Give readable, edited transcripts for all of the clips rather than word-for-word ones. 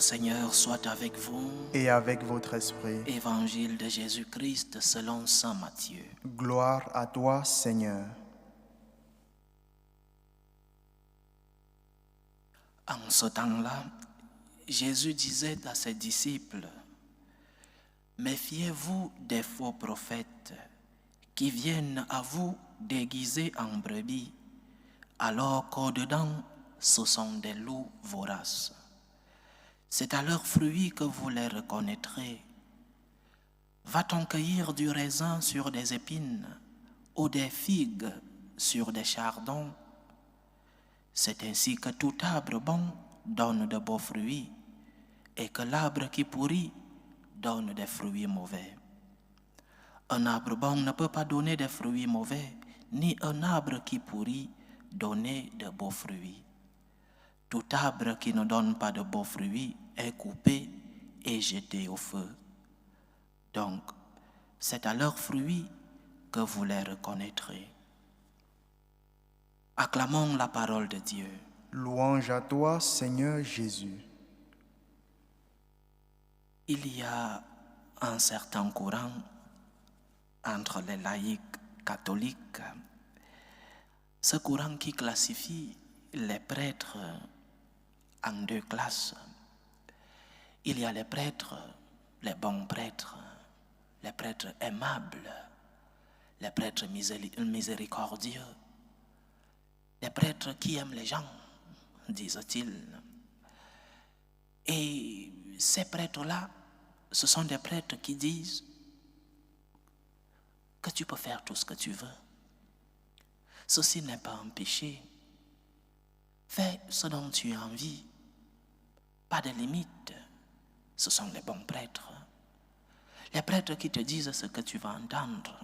Seigneur soit avec vous. Et avec votre esprit. Évangile de Jésus-Christ selon saint Matthieu. Gloire à toi, Seigneur. En ce temps-là, Jésus disait à ses disciples, « Méfiez-vous des faux prophètes qui viennent à vous déguisés en brebis, alors qu'au-dedans, ce sont des loups voraces. C'est à leurs fruits que vous les reconnaîtrez. Va-t-on cueillir du raisin sur des épines ou des figues sur des chardons? C'est ainsi que tout arbre bon donne de beaux fruits et que l'arbre qui pourrit donne des fruits mauvais. Un arbre bon ne peut pas donner des fruits mauvais, ni un arbre qui pourrit donner de beaux fruits. Tout arbre qui ne donne pas de beaux fruits est coupé et jeté au feu. Donc, c'est à leurs fruits que vous les reconnaîtrez. » Acclamons la parole de Dieu. Louange à toi, Seigneur Jésus. Il y a un certain courant entre les laïcs catholiques, ce courant qui classifie les prêtres en deux classes. Il y a les prêtres, les bons prêtres, les prêtres aimables, les prêtres miséricordieux, les prêtres qui aiment les gens, disent-ils. Et ces prêtres-là, ce sont des prêtres qui disent que tu peux faire tout ce que tu veux. Ceci n'est pas un péché. Fais ce dont tu as envie. Pas de limite. Ce sont les bons prêtres. Les prêtres qui te disent ce que tu vas entendre,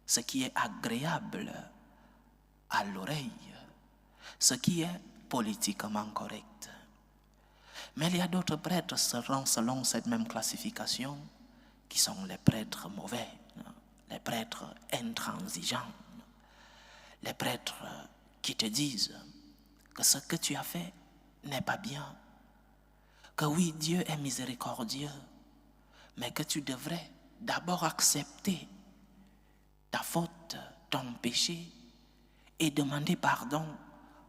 ce qui est agréable à l'oreille, ce qui est politiquement correct. Mais il y a d'autres prêtres selon cette même classification qui sont les prêtres mauvais, les prêtres intransigeants, les prêtres qui te disent que ce que tu as fait n'est pas bien, que oui, Dieu est miséricordieux, mais que tu devrais d'abord accepter ta faute, ton péché, et demander pardon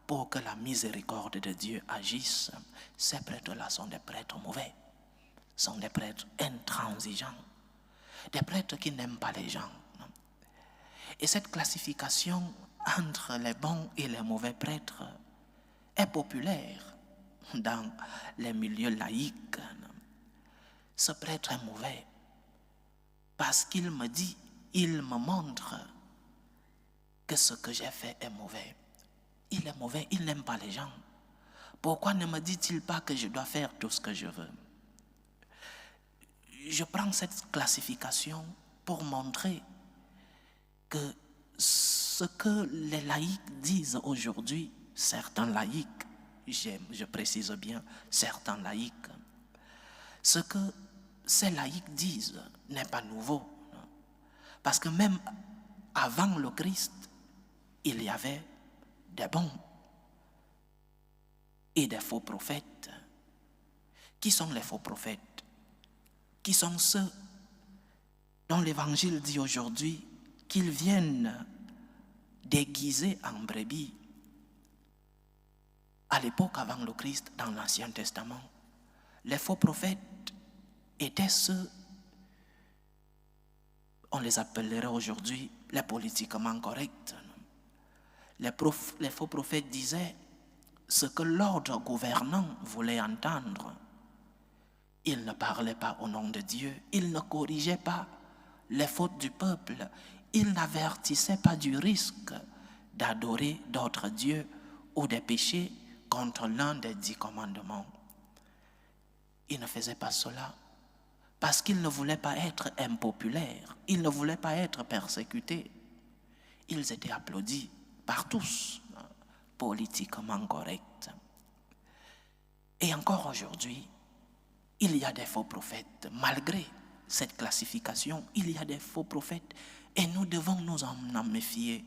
pour que la miséricorde de Dieu agisse. Ces prêtres-là sont des prêtres mauvais, sont des prêtres intransigeants, des prêtres qui n'aiment pas les gens. Et cette classification entre les bons et les mauvais prêtres est populaire dans les milieux laïcs. Ce prêtre est mauvais parce qu'il me dit, il me montre que ce que j'ai fait est mauvais. Il est mauvais, il n'aime pas les gens. Pourquoi ne me dit-il pas que je dois faire tout ce que je veux? Je prends cette classification pour montrer que ce que les laïcs disent aujourd'hui, certains laïcs, je précise bien, certains laïcs, ce que ces laïcs disent n'est pas nouveau. Parce que même avant le Christ, il y avait des bons et des faux prophètes. Qui sont les faux prophètes? Qui sont ceux dont l'Évangile dit aujourd'hui qu'ils viennent déguisés en brebis? À l'époque avant le Christ, dans l'Ancien Testament, les faux prophètes étaient ceux, on les appellerait aujourd'hui les politiquement corrects. Les faux prophètes disaient ce que l'ordre gouvernant voulait entendre. Ils ne parlaient pas au nom de Dieu, ils ne corrigeaient pas les fautes du peuple, ils n'avertissaient pas du risque d'adorer d'autres dieux ou des péchés contre l'un des 10 commandements. Ils ne faisaient pas cela parce qu'ils ne voulaient pas être impopulaires, ils ne voulaient pas être persécutés. Ils étaient applaudis par tous, politiquement corrects. Et encore aujourd'hui, il y a des faux prophètes. Malgré cette classification, il y a des faux prophètes et nous devons nous en méfier.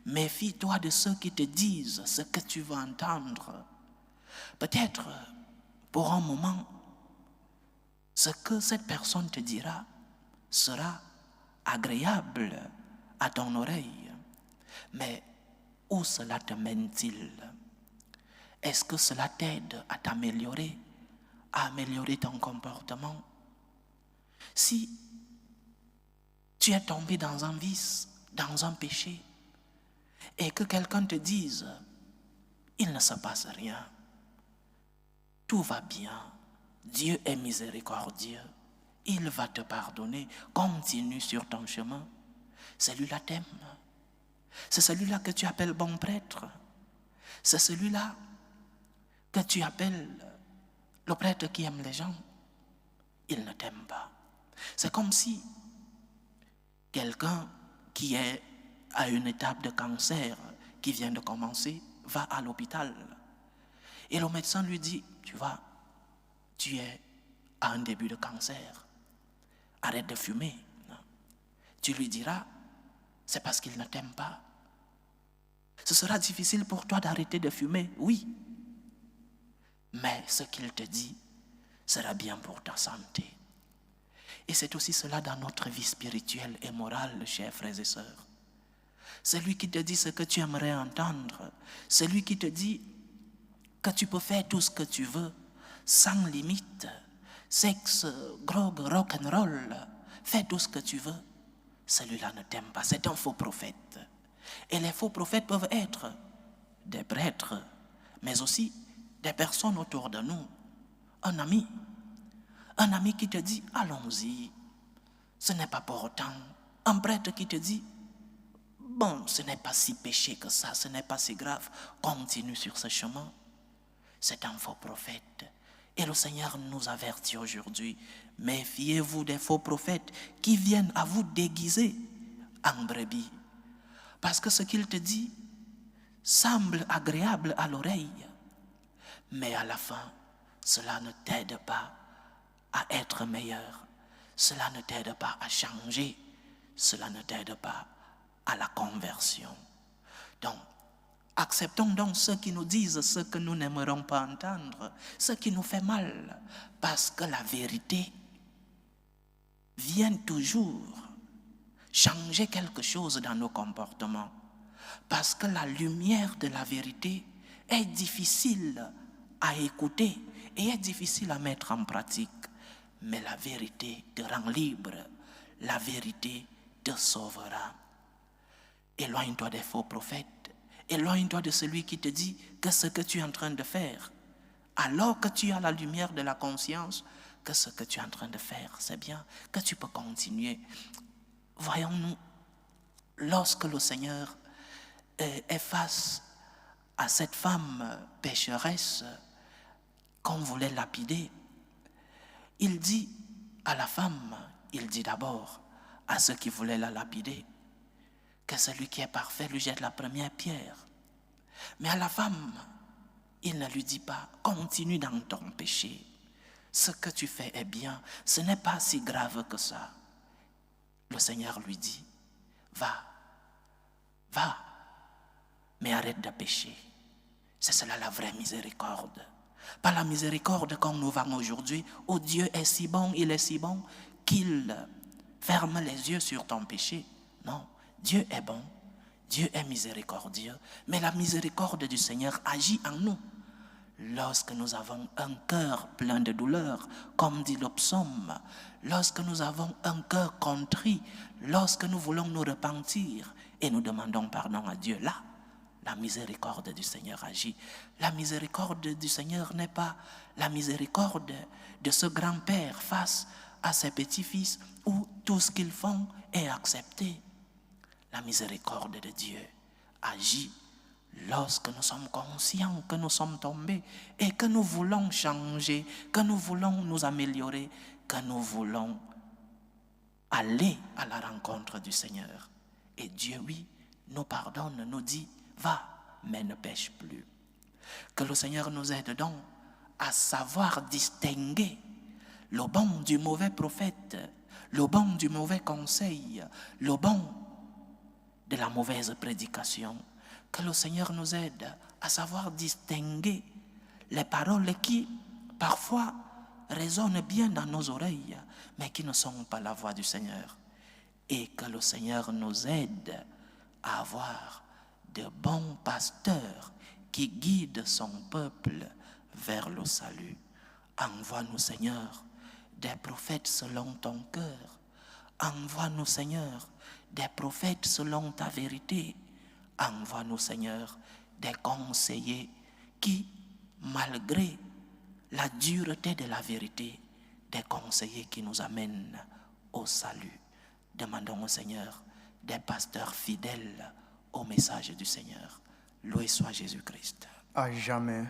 Méfie-toi de ceux qui te disent ce que tu vas entendre. Peut-être pour un moment, ce que cette personne te dira sera agréable à ton oreille. Mais où cela te mène-t-il? Est-ce que cela t'aide à t'améliorer, à améliorer ton comportement? Si tu es tombé dans un vice, dans un péché, et que quelqu'un te dise, il ne se passe rien, tout va bien, Dieu est miséricordieux, il va te pardonner, continue sur ton chemin, celui-là t'aime. C'est celui-là que tu appelles bon prêtre. C'est celui-là que tu appelles le prêtre qui aime les gens. Il ne t'aime pas. C'est comme si quelqu'un qui est à une étape de cancer, qui vient de commencer, va à l'hôpital. Et le médecin lui dit, tu vois, tu es à un début de cancer. Arrête de fumer. Tu lui diras, c'est parce qu'il ne t'aime pas. Ce sera difficile pour toi d'arrêter de fumer, oui. Mais ce qu'il te dit sera bien pour ta santé. Et c'est aussi cela dans notre vie spirituelle et morale, chers frères et sœurs. Celui qui te dit ce que tu aimerais entendre, celui qui te dit que tu peux faire tout ce que tu veux, sans limite, sexe, drogue, rock'n'roll, fais tout ce que tu veux, celui-là ne t'aime pas, c'est un faux prophète. Et les faux prophètes peuvent être des prêtres, mais aussi des personnes autour de nous. Un ami qui te dit, allons-y, ce n'est pas pour autant. Un prêtre qui te dit, bon, ce n'est pas si péché que ça, ce n'est pas si grave, continue sur ce chemin. C'est un faux prophète. Et le Seigneur nous avertit aujourd'hui, méfiez-vous des faux prophètes qui viennent à vous déguiser en brebis. Parce que ce qu'il te dit semble agréable à l'oreille, mais à la fin, cela ne t'aide pas à être meilleur, cela ne t'aide pas à changer, cela ne t'aide pas à la conversion. Donc, acceptons donc ceux qui nous disent ce que nous n'aimerons pas entendre, ce qui nous fait mal, parce que la vérité vient toujours changer quelque chose dans nos comportements. Parce que la lumière de la vérité est difficile à écouter et est difficile à mettre en pratique. Mais la vérité te rend libre, la vérité te sauvera. Éloigne-toi des faux prophètes, éloigne-toi de celui qui te dit que ce que tu es en train de faire, alors que tu as la lumière de la conscience, que ce que tu es en train de faire, c'est bien, que tu peux continuer. Voyons-nous, lorsque le Seigneur est face à cette femme pécheresse qu'on voulait lapider, il dit à la femme, il dit d'abord à ceux qui voulaient la lapider, que celui qui est parfait lui jette la première pierre. Mais à la femme, il ne lui dit pas, continue dans ton péché. Ce que tu fais est bien, ce n'est pas si grave que ça. Le Seigneur lui dit, va, mais arrête de pécher. C'est cela la vraie miséricorde. Pas la miséricorde comme nous vivons aujourd'hui, où Dieu est si bon, il est si bon, qu'il ferme les yeux sur ton péché. Non, Dieu est bon, Dieu est miséricordieux, mais la miséricorde du Seigneur agit en nous. Lorsque nous avons un cœur plein de douleur, comme dit le psaume, lorsque nous avons un cœur contrit, lorsque nous voulons nous repentir et nous demandons pardon à Dieu, là, la miséricorde du Seigneur agit. La miséricorde du Seigneur n'est pas la miséricorde de ce grand-père face à ses petits-fils où tout ce qu'ils font est accepté. La miséricorde de Dieu agit lorsque nous sommes conscients que nous sommes tombés et que nous voulons changer, que nous voulons nous améliorer, que nous voulons aller à la rencontre du Seigneur. Et Dieu, oui, nous pardonne, nous dit, va, mais ne pêche plus. Que le Seigneur nous aide donc à savoir distinguer le bon du mauvais prophète, le bon du mauvais conseil, le bon de la mauvaise prédication. Que le Seigneur nous aide à savoir distinguer les paroles qui, parfois, résonnent bien dans nos oreilles, mais qui ne sont pas la voix du Seigneur. Et que le Seigneur nous aide à avoir de bons pasteurs qui guident son peuple vers le salut. Envoie-nous, Seigneur, des prophètes selon ton cœur. Envoie-nous, Seigneur, des prophètes selon ta vérité. Envoie-nous, Seigneur, des conseillers qui, malgré la dureté de la vérité, des conseillers qui nous amènent au salut. Demandons au Seigneur des pasteurs fidèles au message du Seigneur. Loué soit Jésus-Christ. À jamais.